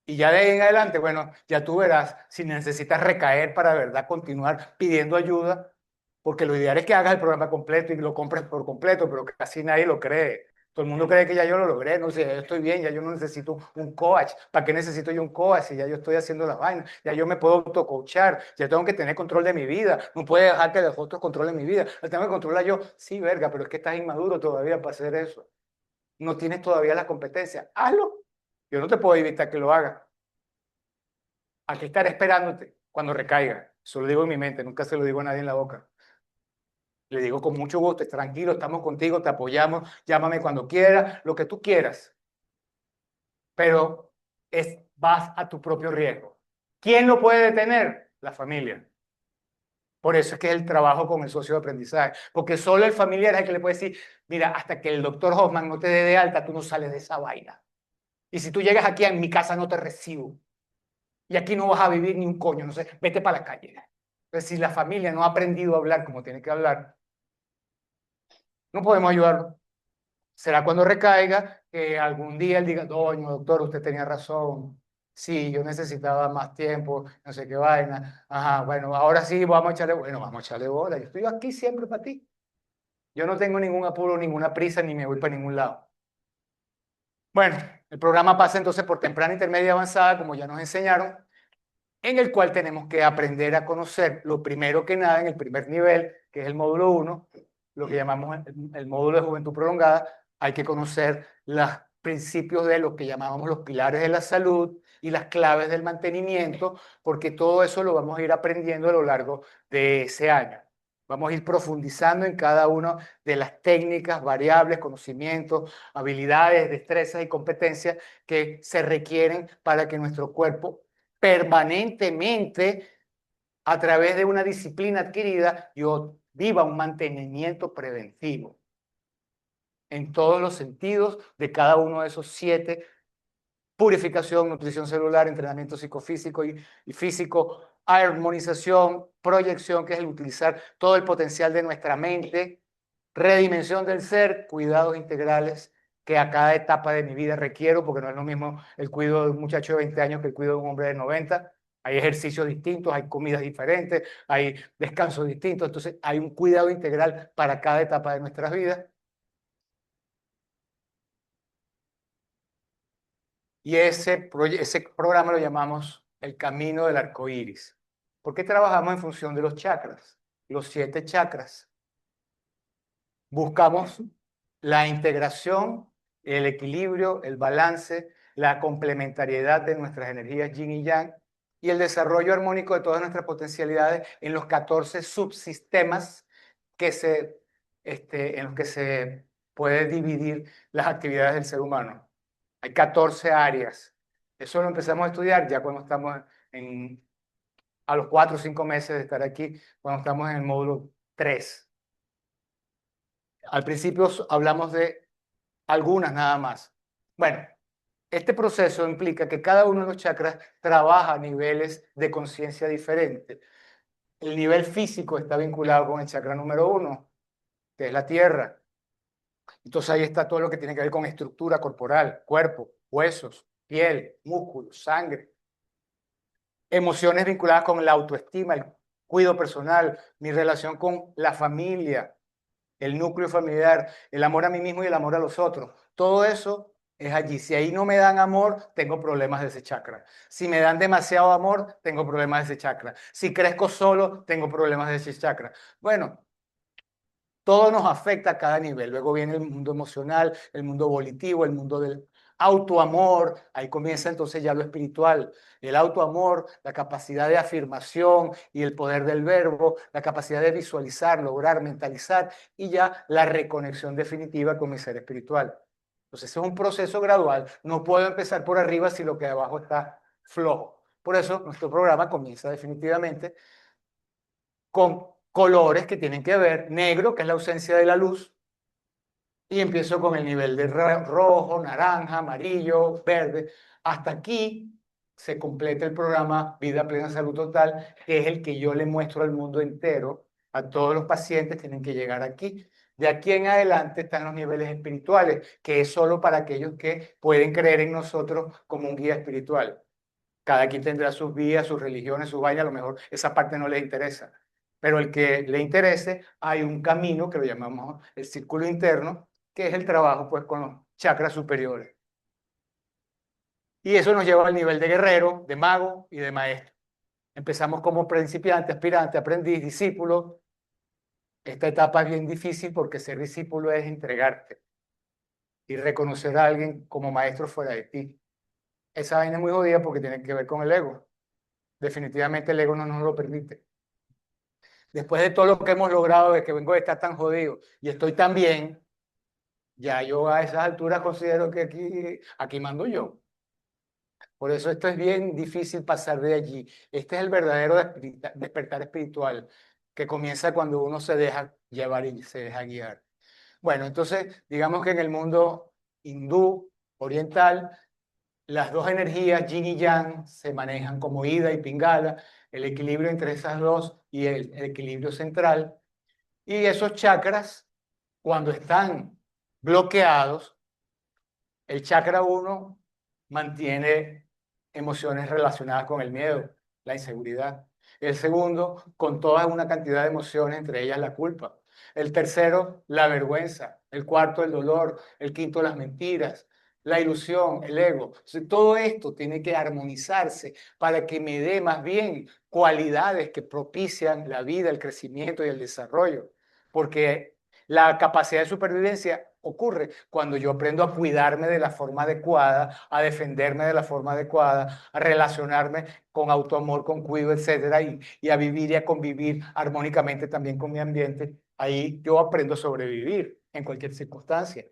Y ya de ahí en adelante, bueno, ya tú verás si necesitas recaer para de verdad continuar pidiendo ayuda, porque lo ideal es que hagas el programa completo y lo compres por completo, pero casi nadie lo cree. Todo el mundo cree que ya yo lo logré, no sé, ya yo estoy bien, ya yo no necesito un coach. ¿Para qué necesito yo un coach si ya yo estoy haciendo las vainas? Ya yo me puedo autocoachar, ya tengo que tener control de mi vida, no puedo dejar que los otros controlen mi vida, la tengo que controlar yo. Sí, verga, pero es que estás inmaduro todavía para hacer eso. No tienes todavía la competencia. Hazlo. Yo no te puedo evitar que lo hagas. Aquí estaré esperándote cuando recaiga. Eso lo digo en mi mente, nunca se lo digo a nadie en la boca. Le digo con mucho gusto, tranquilo, estamos contigo, te apoyamos, llámame cuando quieras, lo que tú quieras. Pero vas a tu propio riesgo. ¿Quién lo puede detener? La familia. Por eso es que es el trabajo con el socio de aprendizaje. Porque solo el familiar es el que le puede decir, mira, hasta que el doctor Hoffman no te dé de alta, tú no sales de esa vaina. Y si tú llegas aquí en mi casa, no te recibo. Y aquí no vas a vivir ni un coño, no sé, vete para la calle. Entonces, si la familia no ha aprendido a hablar como tiene que hablar, no podemos ayudarlo. Será cuando recaiga que algún día él diga, doño, doctor, usted tenía razón. Sí, yo necesitaba más tiempo, no sé qué vaina. Ajá, bueno, ahora sí, vamos a echarle bola. Yo estoy aquí siempre para ti. Yo no tengo ningún apuro, ninguna prisa, ni me voy para ningún lado. Bueno, el programa pasa entonces por temprana, intermedia y avanzada, como ya nos enseñaron, en el cual tenemos que aprender a conocer lo primero que nada en el primer nivel, que es el módulo 1, lo que llamamos el módulo de juventud prolongada. Hay que conocer los principios de lo que llamábamos los pilares de la salud y las claves del mantenimiento, porque todo eso lo vamos a ir aprendiendo a lo largo de ese año. Vamos a ir profundizando en cada una de las técnicas, variables, conocimientos, habilidades, destrezas y competencias que se requieren para que nuestro cuerpo permanentemente, a través de una disciplina adquirida, yo viva un mantenimiento preventivo en todos los sentidos de cada uno de esos 7: purificación, nutrición celular, entrenamiento psicofísico y físico, armonización, proyección, que es el utilizar todo el potencial de nuestra mente, redimensión del ser, cuidados integrales que a cada etapa de mi vida requiero, porque no es lo mismo el cuidado de un muchacho de 20 años que el cuidado de un hombre de 90. Hay ejercicios distintos, hay comidas diferentes, hay descansos distintos, entonces hay un cuidado integral para cada etapa de nuestras vidas. Y ese programa lo llamamos el camino del arco iris. ¿Por qué trabajamos en función de los chakras? Los 7 chakras. Buscamos la integración, el equilibrio, el balance, la complementariedad de nuestras energías yin y yang y el desarrollo armónico de todas nuestras potencialidades en los 14 subsistemas en los que se puede dividir las actividades del ser humano. Hay 14 áreas. Eso lo empezamos a estudiar ya cuando estamos a los 4 o 5 meses de estar aquí, cuando estamos en el módulo 3. Al principio hablamos de algunas nada más. Bueno, este proceso implica que cada uno de los chakras trabaja a niveles de conciencia diferentes. El nivel físico está vinculado con el chakra número 1, que es la tierra. Entonces ahí está todo lo que tiene que ver con estructura corporal, cuerpo, huesos, piel, músculos, sangre. Emociones vinculadas con la autoestima, el cuidado personal, mi relación con la familia, el núcleo familiar, el amor a mí mismo y el amor a los otros. Todo eso es allí. Si ahí no me dan amor, tengo problemas de ese chakra. Si me dan demasiado amor, tengo problemas de ese chakra. Si crezco solo, tengo problemas de ese chakra. Bueno, todo nos afecta a cada nivel. Luego viene el mundo emocional, el mundo volitivo, el mundo del autoamor. Ahí comienza entonces ya lo espiritual. El autoamor, la capacidad de afirmación y el poder del verbo, la capacidad de visualizar, lograr, mentalizar y ya la reconexión definitiva con mi ser espiritual. Entonces es un proceso gradual. No puedo empezar por arriba si lo que de abajo está flojo. Por eso nuestro programa comienza definitivamente con colores que tienen que ver, negro, que es la ausencia de la luz, y empiezo con el nivel de rojo, naranja, amarillo, verde. Hasta aquí se completa el programa Vida Plena Salud Total, que es el que yo le muestro al mundo entero. A todos los pacientes tienen que llegar aquí. De aquí en adelante están los niveles espirituales, que es solo para aquellos que pueden creer en nosotros como un guía espiritual. Cada quien tendrá sus vías, sus religiones, sus vainas, a lo mejor esa parte no les interesa. Pero el que le interese, hay un camino que lo llamamos el círculo interno, que es el trabajo pues con los chakras superiores. Y eso nos lleva al nivel de guerrero, de mago y de maestro. Empezamos como principiante, aspirante, aprendiz, discípulo. Esta etapa es bien difícil porque ser discípulo es entregarte y reconocer a alguien como maestro fuera de ti. Esa vaina es muy jodida porque tiene que ver con el ego. Definitivamente el ego no nos lo permite. Después de todo lo que hemos logrado, de que vengo de estar tan jodido y estoy tan bien, ya yo a esas alturas considero que aquí mando yo. Por eso esto es bien difícil pasar de allí. Este es el verdadero despertar espiritual, que comienza cuando uno se deja llevar y se deja guiar. Bueno, entonces, digamos que en el mundo hindú, oriental, las dos energías, yin y yang, se manejan como ida y pingala, el equilibrio entre esas dos y el equilibrio central. Y esos chakras, cuando están bloqueados, el chakra uno mantiene emociones relacionadas con el miedo, la inseguridad. El segundo, con toda una cantidad de emociones, entre ellas la culpa. El tercero, la vergüenza. El cuarto, el dolor. El quinto, las mentiras. La ilusión, el ego. Entonces, todo esto tiene que armonizarse para que me dé más bien cualidades que propician la vida, el crecimiento y el desarrollo. Porque la capacidad de supervivencia ocurre cuando yo aprendo a cuidarme de la forma adecuada, a defenderme de la forma adecuada, a relacionarme con autoamor, con cuidado, etcétera, y a vivir y a convivir armónicamente también con mi ambiente. Ahí yo aprendo a sobrevivir en cualquier circunstancia.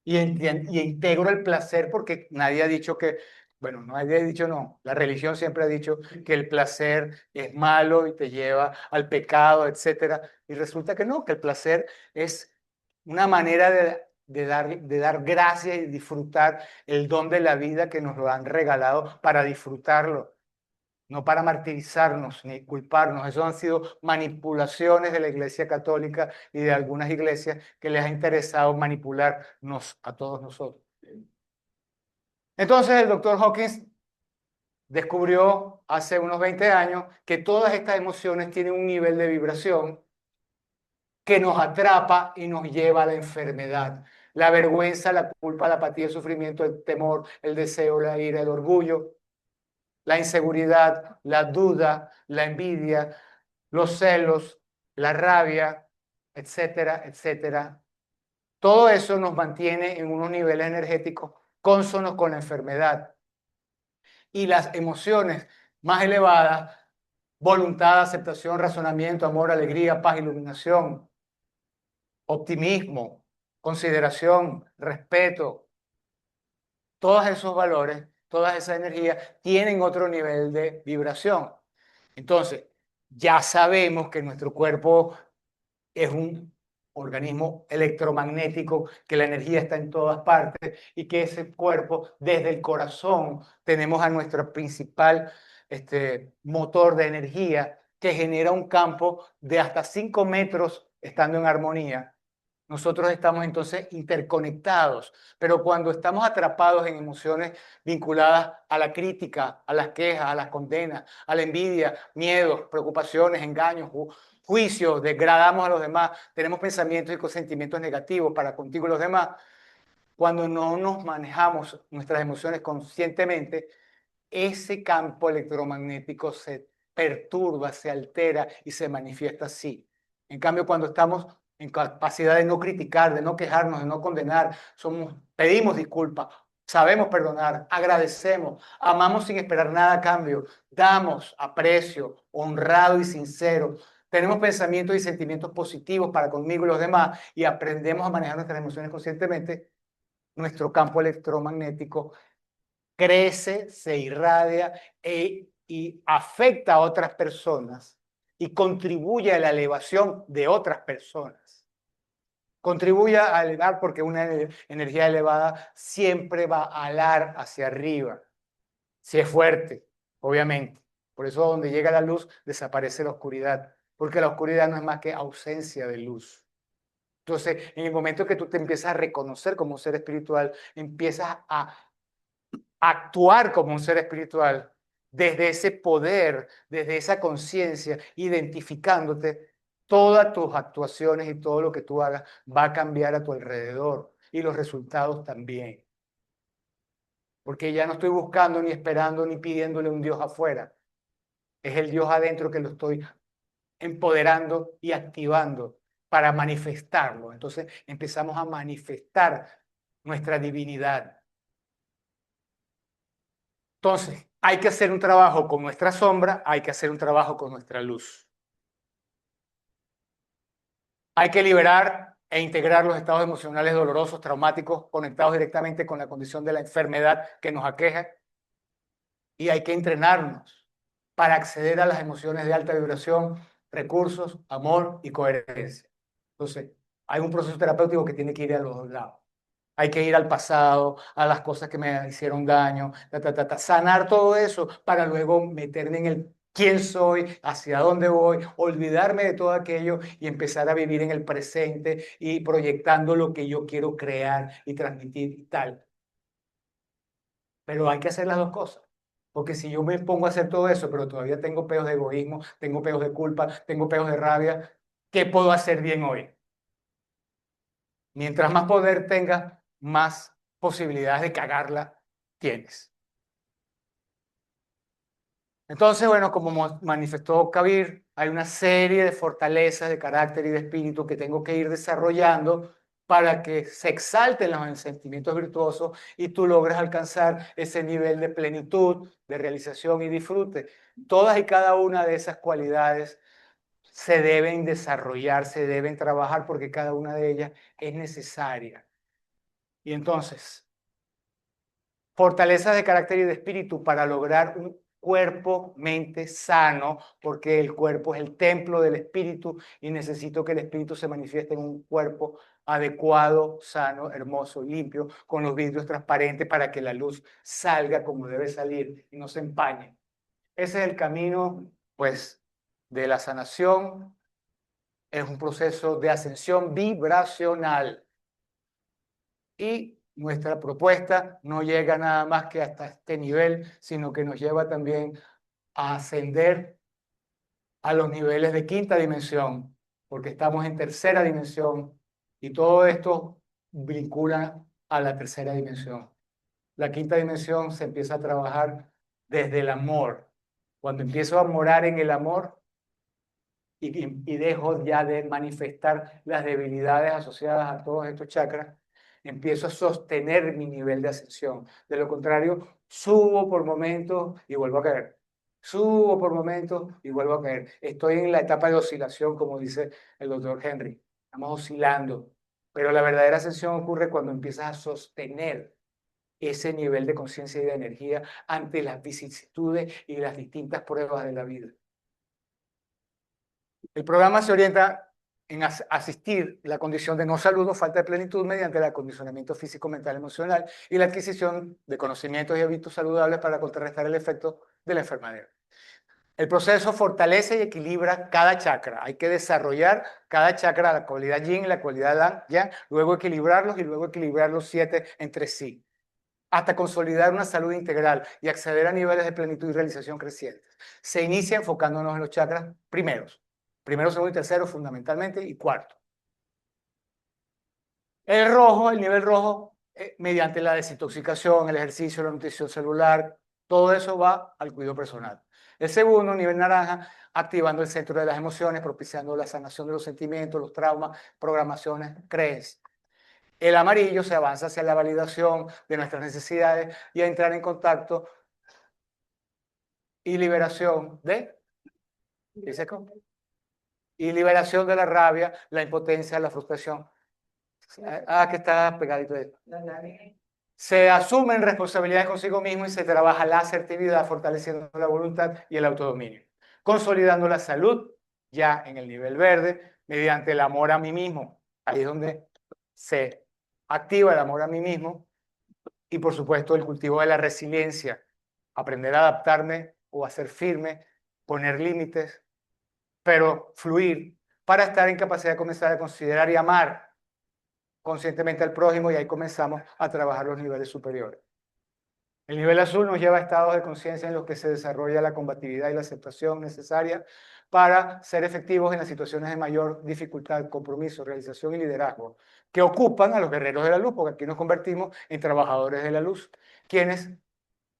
Y integro el placer porque nadie ha dicho que, bueno, nadie ha dicho no, la religión siempre ha dicho que el placer es malo y te lleva al pecado, etcétera. Y resulta que no, que el placer es una manera de dar gracias y disfrutar el don de la vida que nos lo han regalado para disfrutarlo, no para martirizarnos ni culparnos. Eso han sido manipulaciones de la Iglesia Católica y de algunas iglesias que les ha interesado manipularnos a todos nosotros. Entonces el doctor Hawkins descubrió hace unos 20 años que todas estas emociones tienen un nivel de vibración que nos atrapa y nos lleva a la enfermedad. La vergüenza, la culpa, la apatía, el sufrimiento, el temor, el deseo, la ira, el orgullo, la inseguridad, la duda, la envidia, los celos, la rabia, etcétera, etcétera. Todo eso nos mantiene en unos niveles energéticos cónsonos con la enfermedad. Y las emociones más elevadas, voluntad, aceptación, razonamiento, amor, alegría, paz, iluminación, optimismo, consideración, respeto, todos esos valores, todas esas energías tienen otro nivel de vibración. Entonces, ya sabemos que nuestro cuerpo es un organismo electromagnético, que la energía está en todas partes y que ese cuerpo, desde el corazón, tenemos a nuestro principal motor de energía que genera un campo de hasta 5 metros estando en armonía. Nosotros estamos entonces interconectados, pero cuando estamos atrapados en emociones vinculadas a la crítica, a las quejas, a las condenas, a la envidia, miedos, preocupaciones, engaños, juicios, degradamos a los demás, tenemos pensamientos y sentimientos negativos para contigo y los demás, cuando no nos manejamos nuestras emociones conscientemente, ese campo electromagnético se perturba, se altera y se manifiesta así. En cambio, cuando estamos en capacidad de no criticar, de no quejarnos, de no condenar, pedimos disculpas, sabemos perdonar, agradecemos, amamos sin esperar nada a cambio, damos aprecio, honrado y sincero, tenemos pensamientos y sentimientos positivos para conmigo y los demás y aprendemos a manejar nuestras emociones conscientemente, nuestro campo electromagnético crece, se irradia y afecta a otras personas y contribuye a la elevación de otras personas. Contribuye a elevar porque una energía elevada siempre va a alar hacia arriba, si es fuerte, obviamente. Por eso donde llega la luz desaparece la oscuridad, porque la oscuridad no es más que ausencia de luz. Entonces, en el momento que tú te empiezas a reconocer como un ser espiritual, empiezas a actuar como un ser espiritual desde ese poder, desde esa conciencia, identificándote, todas tus actuaciones y todo lo que tú hagas va a cambiar a tu alrededor y los resultados también. Porque ya no estoy buscando, ni esperando, ni pidiéndole a un Dios afuera. Es el Dios adentro que lo estoy empoderando y activando para manifestarlo. Entonces empezamos a manifestar nuestra divinidad. Entonces, hay que hacer un trabajo con nuestra sombra, hay que hacer un trabajo con nuestra luz. Hay que liberar e integrar los estados emocionales dolorosos, traumáticos, conectados directamente con la condición de la enfermedad que nos aqueja. Y hay que entrenarnos para acceder a las emociones de alta vibración, recursos, amor y coherencia. Entonces, hay un proceso terapéutico que tiene que ir a los dos lados. Hay que ir al pasado, a las cosas que me hicieron daño, sanar todo eso para luego meterme en el quién soy, hacia dónde voy, olvidarme de todo aquello y empezar a vivir en el presente y proyectando lo que yo quiero crear y transmitir y tal. Pero hay que hacer las dos cosas. Porque si yo me pongo a hacer todo eso, pero todavía tengo peos de egoísmo, tengo peos de culpa, tengo peos de rabia, ¿qué puedo hacer bien hoy? Mientras más poder tengas, más posibilidades de cagarla tienes. Entonces, bueno, como manifestó Kabir, hay una serie de fortalezas de carácter y de espíritu que tengo que ir desarrollando para que se exalten los sentimientos virtuosos y tú logres alcanzar ese nivel de plenitud, de realización y disfrute. Todas y cada una de esas cualidades se deben desarrollar, se deben trabajar porque cada una de ellas es necesaria. Y entonces, fortalezas de carácter y de espíritu para lograr un cuerpo, mente sano, porque el cuerpo es el templo del espíritu y necesito que el espíritu se manifieste en un cuerpo adecuado, sano, hermoso, limpio, con los vidrios transparentes para que la luz salga como debe salir y no se empañe. Ese es el camino, pues, de la sanación. Es un proceso de ascensión vibracional. Y nuestra propuesta no llega nada más que hasta este nivel, sino que nos lleva también a ascender a los niveles de quinta dimensión, porque estamos en tercera dimensión y todo esto vincula a la tercera dimensión. La quinta dimensión se empieza a trabajar desde el amor. Cuando empiezo a morar en el amor, y dejo ya de manifestar las debilidades asociadas a todos estos chakras, empiezo a sostener mi nivel de ascensión. De lo contrario, subo por momentos y vuelvo a caer. Subo por momentos y vuelvo a caer. Estoy en la etapa de oscilación, como dice el doctor Henry. Estamos oscilando. Pero la verdadera ascensión ocurre cuando empiezas a sostener ese nivel de conciencia y de energía ante las vicisitudes y las distintas pruebas de la vida. El programa se orienta en asistir la condición de no salud o falta de plenitud mediante el acondicionamiento físico, mental, emocional y la adquisición de conocimientos y hábitos saludables para contrarrestar el efecto de la enfermedad. El proceso fortalece y equilibra cada chakra. Hay que desarrollar cada chakra, la cualidad yin y la cualidad yang, luego equilibrarlos y luego equilibrar los 7 entre sí, hasta consolidar una salud integral y acceder a niveles de plenitud y realización crecientes. Se inicia enfocándonos en los chakras primeros. Primero, segundo y tercero fundamentalmente, y cuarto. El rojo, el nivel rojo, mediante la desintoxicación, el ejercicio, la nutrición celular, todo eso va al cuidado personal. El segundo, nivel naranja, activando el centro de las emociones, propiciando la sanación de los sentimientos, los traumas, programaciones, creencias. El amarillo se avanza hacia la validación de nuestras necesidades y a entrar en contacto y liberación de, ¿dice cómo? Y liberación de la rabia, la impotencia, la frustración. Que está pegadito de esto. Se asumen responsabilidades consigo mismo y se trabaja la asertividad, fortaleciendo la voluntad y el autodominio. Consolidando la salud, ya en el nivel verde, mediante el amor a mí mismo. Ahí es donde se activa el amor a mí mismo. Y por supuesto el cultivo de la resiliencia. Aprender a adaptarme o a ser firme, poner límites, pero fluir para estar en capacidad de comenzar a considerar y amar conscientemente al prójimo, y ahí comenzamos a trabajar los niveles superiores. El nivel azul nos lleva a estados de conciencia en los que se desarrolla la combatividad y la aceptación necesaria para ser efectivos en las situaciones de mayor dificultad, compromiso, realización y liderazgo, que ocupan a los guerreros de la luz, porque aquí nos convertimos en trabajadores de la luz, quienes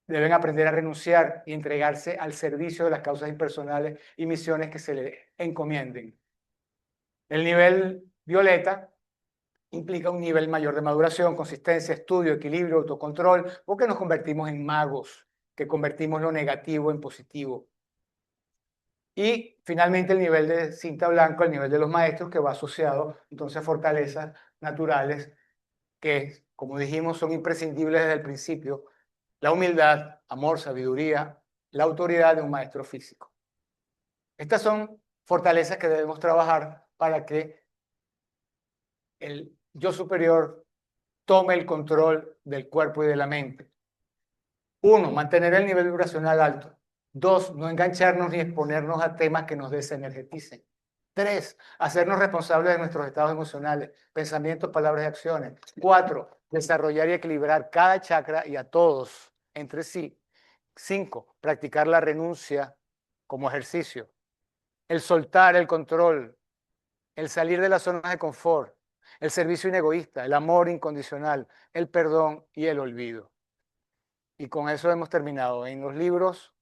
deben aprender a renunciar y entregarse al servicio de las causas impersonales y misiones que se les encomienden. El nivel violeta implica un nivel mayor de maduración, consistencia, estudio, equilibrio, autocontrol, porque nos convertimos en magos, que convertimos lo negativo en positivo. Y finalmente el nivel de cinta blanca, el nivel de los maestros, que va asociado entonces a fortalezas naturales que, como dijimos, son imprescindibles desde el principio: la humildad, amor, sabiduría, la autoridad de un maestro físico. Estas son fortalezas que debemos trabajar para que el yo superior tome el control del cuerpo y de la mente. 1, mantener el nivel vibracional alto. 2, no engancharnos ni exponernos a temas que nos desenergeticen. 3, hacernos responsables de nuestros estados emocionales, pensamientos, palabras y acciones. 4, desarrollar y equilibrar cada chakra y a todos entre sí. 5, practicar la renuncia como ejercicio. El soltar el control, el salir de las zonas de confort, el servicio inegoísta, el amor incondicional, el perdón y el olvido. Y con eso hemos terminado. En los libros